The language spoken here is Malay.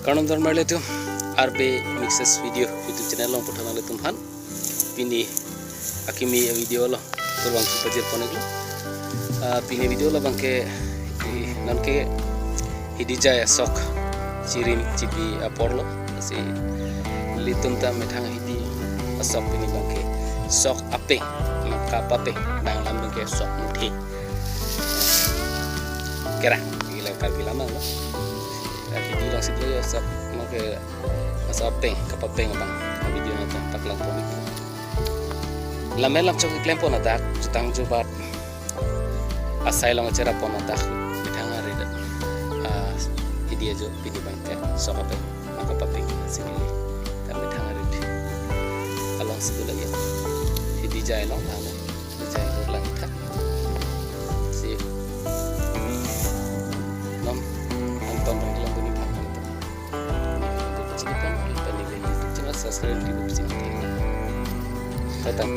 Kanon dar marle tu RB Mixes video YouTube channel long putana le tumhan pini akimi video lo turbang pajir poneglo pini video lo bangke nanke hidijaya sok cirim cipi aporlo si litum ta methang hidi sok pini bangke sok ape maka pape nang lam bangke sok muthi kera gila kabila mang lo hidi lang sidlo sok make ape kapapeng bang video nata paklang ponik lamelam chok klempo na dak jutang jubat asai long chera pona dak bithanga reda idia jo pidi bangke sokape makapaping sinili ta bithanga redi along segala ya hidi jai long lama jai lang ta si nom anton rong lang bini pakang ta ni kecilikan pani le YouTube channel subscribe di sini tatang